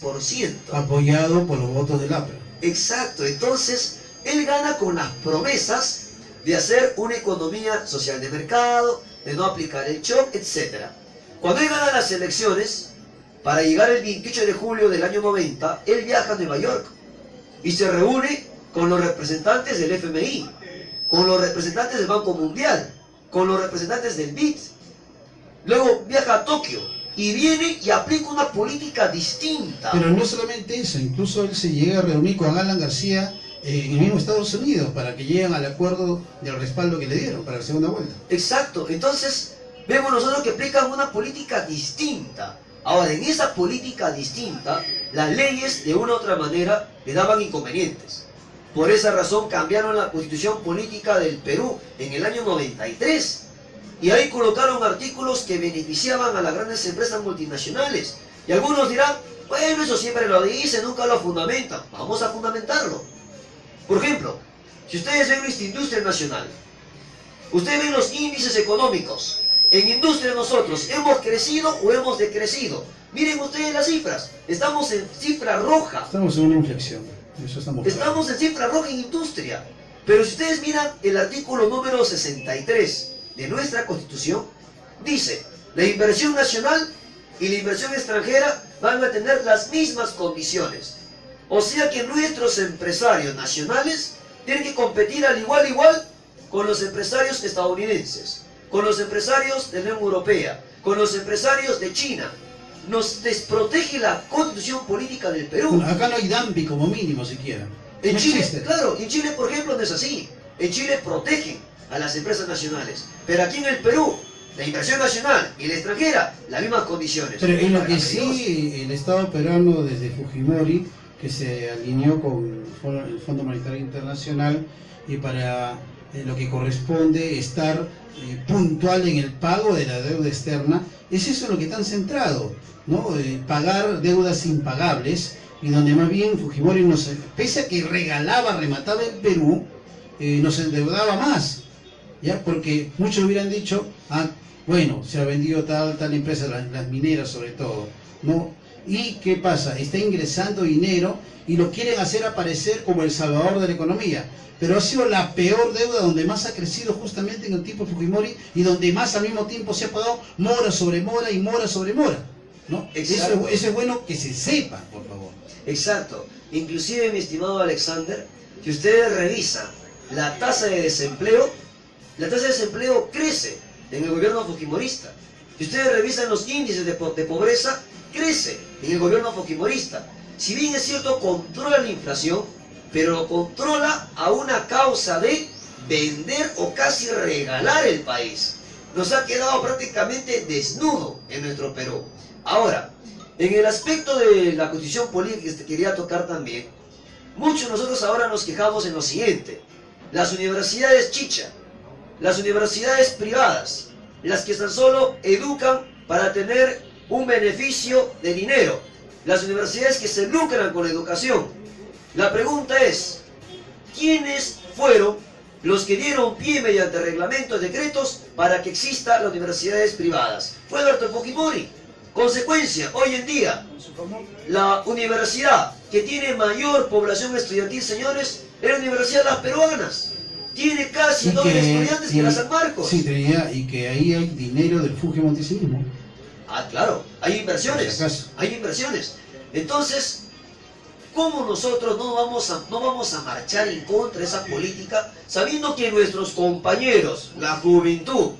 3%. Apoyado por los votos del APRA. Exacto, entonces él gana con las promesas de hacer una economía social de mercado, de no aplicar el shock, etc. Cuando él gana las elecciones, para llegar el 28 de julio del año 90, él viaja a Nueva York y se reúne con los representantes del FMI, con los representantes del Banco Mundial, con los representantes del BID. Luego viaja a Tokio y viene y aplica una política distinta. Pero no solamente eso, incluso él se llega a reunir con Alan García en el mismo Estados Unidos para que lleguen al acuerdo del respaldo que le dieron para la segunda vuelta. Exacto, entonces vemos nosotros que aplican una política distinta. Ahora, en esa política distinta, las leyes de una u otra manera le daban inconvenientes. Por esa razón cambiaron la constitución política del Perú en el año 93. Y ahí colocaron artículos que beneficiaban a las grandes empresas multinacionales. Y algunos dirán, bueno, eso siempre lo dicen, nunca lo fundamentan. Vamos a fundamentarlo. Por ejemplo, si ustedes ven nuestra industria nacional, ustedes ven los índices económicos. En industria nosotros, ¿hemos crecido o hemos decrecido? Miren ustedes las cifras. Estamos en cifra roja. Estamos en una inflexión. Eso estamos en cifra roja en industria. Pero si ustedes miran el artículo número 63 de nuestra Constitución, dice, la inversión nacional y la inversión extranjera van a tener las mismas condiciones. O sea que nuestros empresarios nacionales tienen que competir al igual con los empresarios estadounidenses, con los empresarios de la Unión Europea, con los empresarios de China. Nos desprotege la Constitución política del Perú. Bueno, acá no hay dumping como mínimo siquiera. En no Chile, existe. claro, en Chile por ejemplo no es así. En Chile protegen a las empresas nacionales. Pero aquí en el Perú, la inversión nacional y la extranjera, las mismas condiciones. Pero en lo que sí, el Estado peruano desde Fujimori, que se alineó con el Fondo Monetario Internacional y para lo que corresponde estar puntual en el pago de la deuda externa, es eso lo que están centrado, ¿no? Pagar deudas impagables, y donde más bien Fujimori, pese a que remataba el Perú, nos endeudaba más, ¿ya? Porque muchos hubieran dicho, bueno, se ha vendido tal empresa, las mineras sobre todo, ¿no? ¿Y qué pasa? Está ingresando dinero y lo quieren hacer aparecer como el salvador de la economía. Pero ha sido la peor deuda, donde más ha crecido justamente en el tiempo Fujimori y donde más al mismo tiempo se ha pagado mora sobre mora y mora sobre mora, ¿no? Eso es bueno que se sepa, por favor. Exacto. Inclusive, mi estimado Alexander, si ustedes revisan la tasa de desempleo crece en el gobierno fujimorista. Si ustedes revisan los índices de pobreza, crece en el gobierno fujimorista. Si bien es cierto, controla la inflación, pero lo controla a una causa de vender o casi regalar el país. Nos ha quedado prácticamente desnudo en nuestro Perú. Ahora, en el aspecto de la constitución política que quería tocar también, muchos nosotros ahora nos quejamos en lo siguiente: las universidades chicha, las universidades privadas, las que tan solo educan para tener un beneficio de dinero, las universidades que se lucran con la educación. La pregunta es, ¿quiénes fueron los que dieron pie mediante reglamentos, decretos, para que existan las universidades privadas? Fue Alberto Fujimori. Consecuencia, hoy en día, la universidad que tiene mayor población estudiantil, señores, es la Universidad de las Peruanas. Tiene casi doble estudiantes que la San Marcos. Sí, y que ahí hay dinero del Fujimontesinismo. Claro, hay inversiones. Hay inversiones. Entonces, ¿cómo nosotros no vamos a marchar en contra de esa política, sabiendo que nuestros compañeros, la juventud,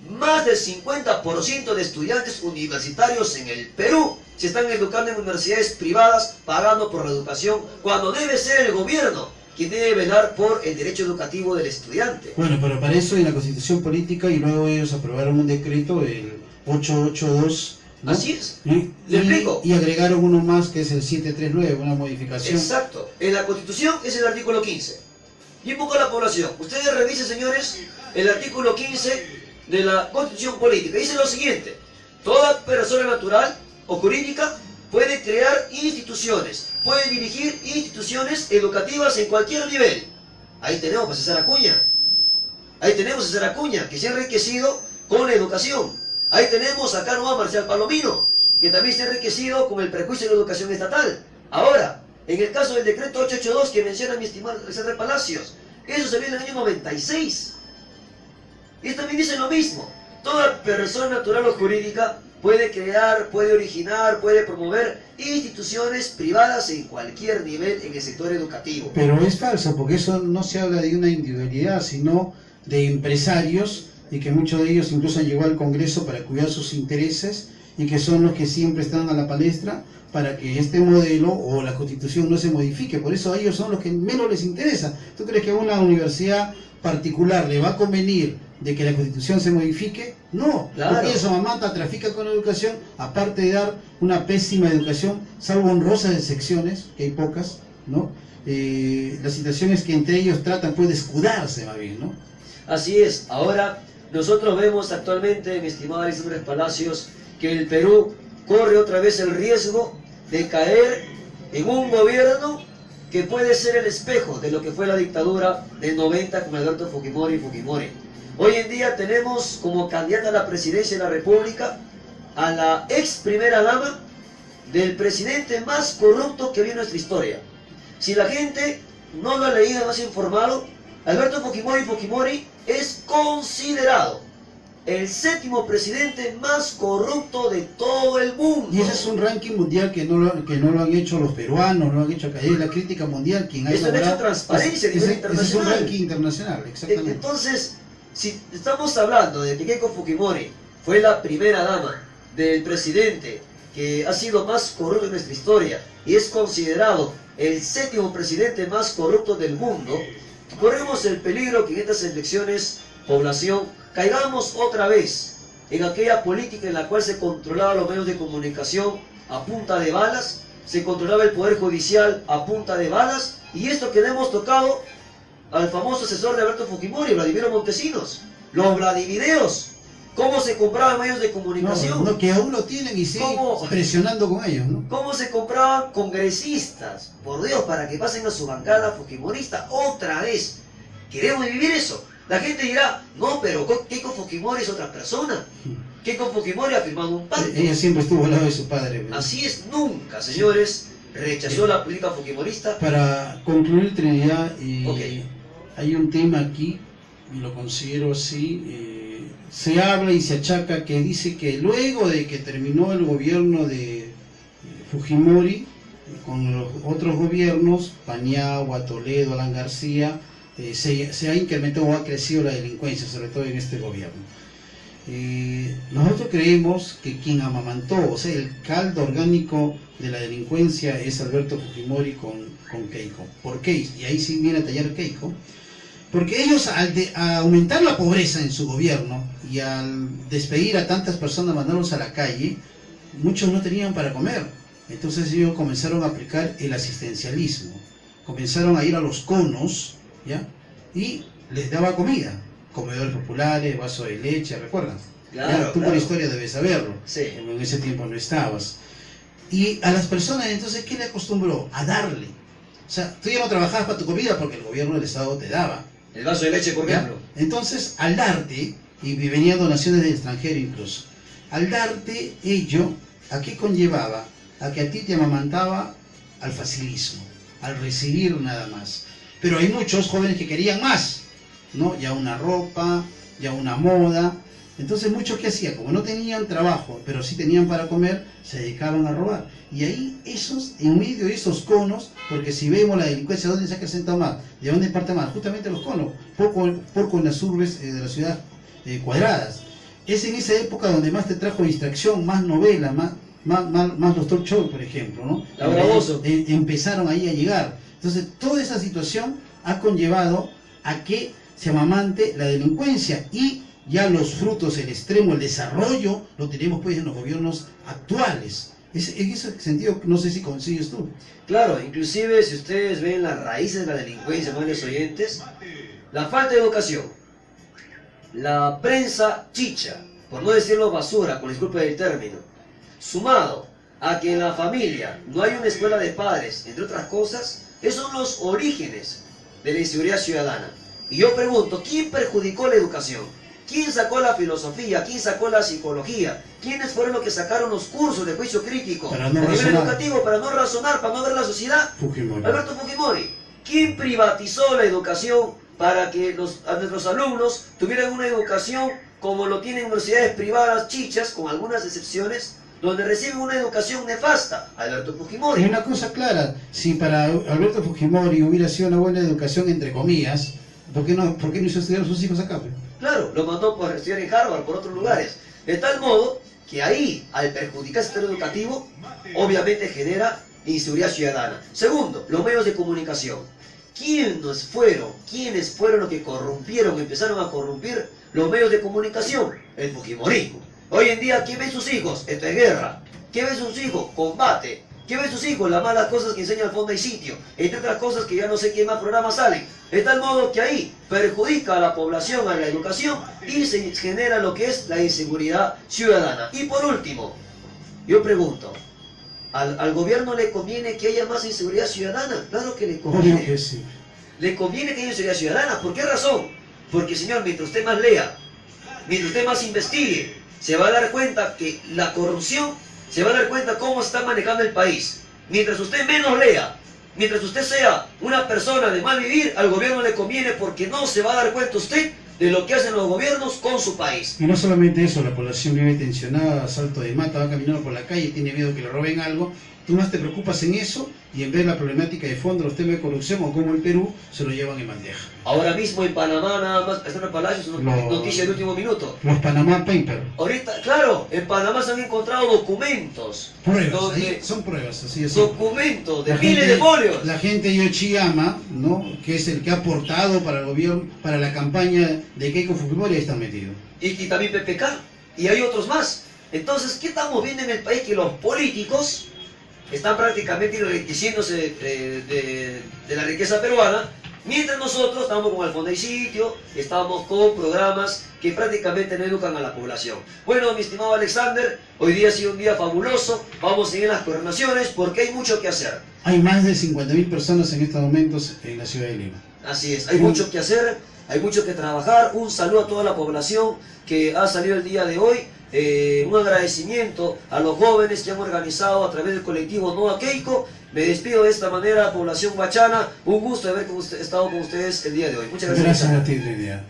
más del 50% de estudiantes universitarios en el Perú se están educando en universidades privadas, pagando por la educación, cuando debe ser el gobierno quien debe velar por el derecho educativo del estudiante? Bueno, pero para eso en la Constitución Política, y luego ellos aprobaron un decreto, el 882, ¿no? Así es. ¿Le explico? Y agregaron uno más, que es el 739, una modificación. Exacto. En la Constitución es el artículo 15. Y un poco la población. Ustedes revisen, señores, el artículo 15 de la Constitución Política. Dice lo siguiente: toda persona natural o jurídica puede crear instituciones, puede dirigir instituciones educativas en cualquier nivel. Ahí tenemos a César Acuña. Ahí tenemos a César Acuña, que se ha enriquecido con la educación. Ahí tenemos a Carlos Marcial Palomino, que también está enriquecido con el prejuicio de la educación estatal. Ahora, en el caso del decreto 882 que menciona mi estimado Alexander Palacios, eso se viene en el año 96. Y también dice lo mismo. Toda persona natural o jurídica puede crear, puede originar, puede promover instituciones privadas en cualquier nivel en el sector educativo. Pero es falso, porque eso no se habla de una individualidad, sino de empresarios, y que muchos de ellos incluso han llegado al Congreso para cuidar sus intereses, y que son los que siempre están a la palestra para que este modelo o la Constitución no se modifique. Por eso a ellos son los que menos les interesa. ¿Tú crees que a una universidad particular le va a convenir de que la Constitución se modifique? No, claro. Porque esa mamata trafica con la educación, aparte de dar una pésima educación, salvo honrosas excepciones, que hay pocas, ¿no? La situación es que entre ellos tratan pues de escudarse más bien, ¿no? Así es. Ahora, nosotros vemos actualmente, mi estimado Alexander Palacios, que el Perú corre otra vez el riesgo de caer en un gobierno que puede ser el espejo de lo que fue la dictadura del 90 con Alberto Fujimori. Hoy en día tenemos como candidata a la presidencia de la República a la ex primera dama del presidente más corrupto que había en nuestra historia. Si la gente no lo ha leído, no se ha informado, Alberto Fujimori es considerado el 7º presidente más corrupto de todo el mundo. Y ese es un ranking mundial que no lo han hecho los peruanos, no lo han hecho acá, es la crítica mundial quien ha Eso elaborado. ha hecho transparencia a nivel internacional. Ese es un ranking internacional, exactamente. Entonces, si estamos hablando de que Keiko Fujimori fue la primera dama del presidente que ha sido más corrupto en nuestra historia y es considerado el 7º presidente más corrupto del mundo, corremos el peligro que en estas elecciones, población, caigamos otra vez en aquella política en la cual se controlaba los medios de comunicación a punta de balas, se controlaba el poder judicial a punta de balas, y esto que le hemos tocado al famoso asesor de Alberto Fujimori, Vladimiro Montesinos, los Vladivideos, cómo se compraban medios de comunicación. No, que aún lo tienen y siguen presionando con ellos, ¿no? Cómo se compraban congresistas, por Dios, para que pasen a su bancada fujimorista otra vez. ¿Queremos vivir eso? La gente dirá, no, pero Keiko Fujimori es otra persona. Keiko Fujimori ha firmado un pacto. Ella siempre estuvo al lado de su padre, ¿verdad? Así es, nunca, señores, rechazó la política fujimorista. Para concluir, Trinidad, Okay. hay un tema aquí, y lo considero así, se habla y se achaca que dice que luego de que terminó el gobierno de Fujimori, con los otros gobiernos, Paniagua, Toledo, Alan García, se ha incrementado o ha crecido la delincuencia, sobre todo en este gobierno. Nosotros creemos que quien amamantó, o sea, el caldo orgánico de la delincuencia es Alberto Fujimori con Keiko. ¿Por qué? Y ahí sí viene a tallar Keiko. Porque ellos, al aumentar la pobreza en su gobierno y al despedir a tantas personas, mandarlos a la calle, muchos no tenían para comer. Entonces ellos comenzaron a aplicar el asistencialismo. Comenzaron a ir a los conos, ¿ya? Y les daba comida, comedores populares, vaso de leche, ¿recuerdas? Claro, Tú por historia debes saberlo, sí. En ese tiempo no estabas. Y a las personas, entonces, ¿qué le acostumbró? A darle. O sea, tú ya no trabajabas para tu comida porque el gobierno del Estado te daba. El vaso de leche, por ejemplo. Entonces, al darte, y venían donaciones del extranjero incluso, al darte ello, ¿a qué conllevaba? A que a ti te amamantaba al facilismo, al recibir nada más. Pero hay muchos jóvenes que querían más, ¿no? Ya una ropa, ya una moda. Entonces muchos que hacían, como no tenían trabajo, pero sí tenían para comer, se dedicaron a robar. Y ahí esos, en medio de esos conos, porque si vemos la delincuencia, ¿dónde se ha acrecentado más? ¿De dónde parte más? Justamente los conos, poco en las urbes de la ciudad cuadradas. Es en esa época donde más te trajo distracción, más novela, más los talk shows, por ejemplo, ¿no? Empezaron ahí a llegar. Entonces, toda esa situación ha conllevado a que se amamante la delincuencia, y ya los frutos, el extremo, el desarrollo, lo tenemos pues en los gobiernos actuales. En ese sentido, no sé si consigues tú. Claro, inclusive si ustedes ven las raíces de la delincuencia, amables oyentes, la falta de educación, la prensa chicha, por no decirlo basura, con disculpa del término, sumado a que en la familia no hay una escuela de padres, entre otras cosas, esos son los orígenes de la inseguridad ciudadana. Y yo pregunto, ¿quién perjudicó la educación? ¿Quién sacó la filosofía? ¿Quién sacó la psicología? ¿Quiénes fueron los que sacaron los cursos de juicio crítico Para no a nivel razonar. educativo para no razonar, para no ver la sociedad? Fujimori. Alberto Fujimori. ¿Quién privatizó la educación para que nuestros alumnos tuvieran una educación como lo tienen universidades privadas chichas, con algunas excepciones, donde reciben una educación nefasta? Alberto Y Fujimori. una cosa clara, si para Alberto Fujimori hubiera sido una buena educación, entre comillas, ¿por qué no hizo estudiar a sus hijos acá? Pues? Claro, lo mandó por estudiar en Harvard, por otros lugares. De tal modo que ahí, al perjudicar el sector educativo, obviamente genera inseguridad ciudadana. Segundo, los medios de comunicación. ¿Quiénes fueron los que corrompieron, empezaron a corrompir los medios de comunicación? El fujimorismo. Hoy en día, ¿quién ve sus hijos? Esto es guerra. ¿Qué ven sus hijos? Combate. ¿Qué ven sus hijos? Las malas cosas que enseña el Fondo y Sitio. Entre otras cosas que ya no sé qué más programas salen. De tal modo que ahí perjudica a la población, a la educación, y se genera lo que es la inseguridad ciudadana. Y por último, yo pregunto, ¿al gobierno le conviene que haya más inseguridad ciudadana? Claro que le Obvio conviene. que sí. Le conviene que haya inseguridad ciudadana. ¿Por qué razón? Porque, señor, mientras usted más lea, mientras usted más investigue, se va a dar cuenta que la corrupción, se va a dar cuenta cómo se está manejando el país. Mientras usted menos lea, mientras usted sea una persona de mal vivir, al gobierno le conviene, porque no se va a dar cuenta usted de lo que hacen los gobiernos con su país. Y no solamente eso, la población vive tensionada, asalto de mata, va caminando por la calle, tiene miedo que le roben algo. Tú más te preocupas en eso y en ver la problemática de fondo, los temas de corrupción o cómo el Perú se lo llevan en bandeja. Ahora mismo en Panamá nada más, está en el Palacio, es una noticia del último minuto. Los Panamá Papers. Ahorita, claro, en Panamá se han encontrado documentos. Pruebas, donde- ahí son pruebas, así es. documentos de La miles gente- de folios. La gente Yoshiyama, ¿no? Que es el que ha aportado para el gobierno, para la campaña de Keiko Fujimori, ahí están metidos. Y también PPK, y hay otros más. Entonces, ¿qué estamos viendo en el país? Que los políticos están prácticamente enriqueciéndose de la riqueza peruana, mientras nosotros estamos con el Fondo y Sitio, estamos con programas que prácticamente no educan a la población. Bueno, mi estimado Alexander, hoy día ha sido un día fabuloso, vamos a seguir las coronaciones porque hay mucho que hacer. Hay más de 50.000 personas en estos momentos en la ciudad de Lima. Así es, hay mucho que hacer, hay mucho que trabajar. Un saludo a toda la población que ha salido el día de hoy. Un agradecimiento a los jóvenes que han organizado a través del colectivo No a Keiko. Me despido de esta manera, población huachana. Un gusto de haber estado con ustedes el día de hoy. Muchas gracias. Gracias a ti, Lidia.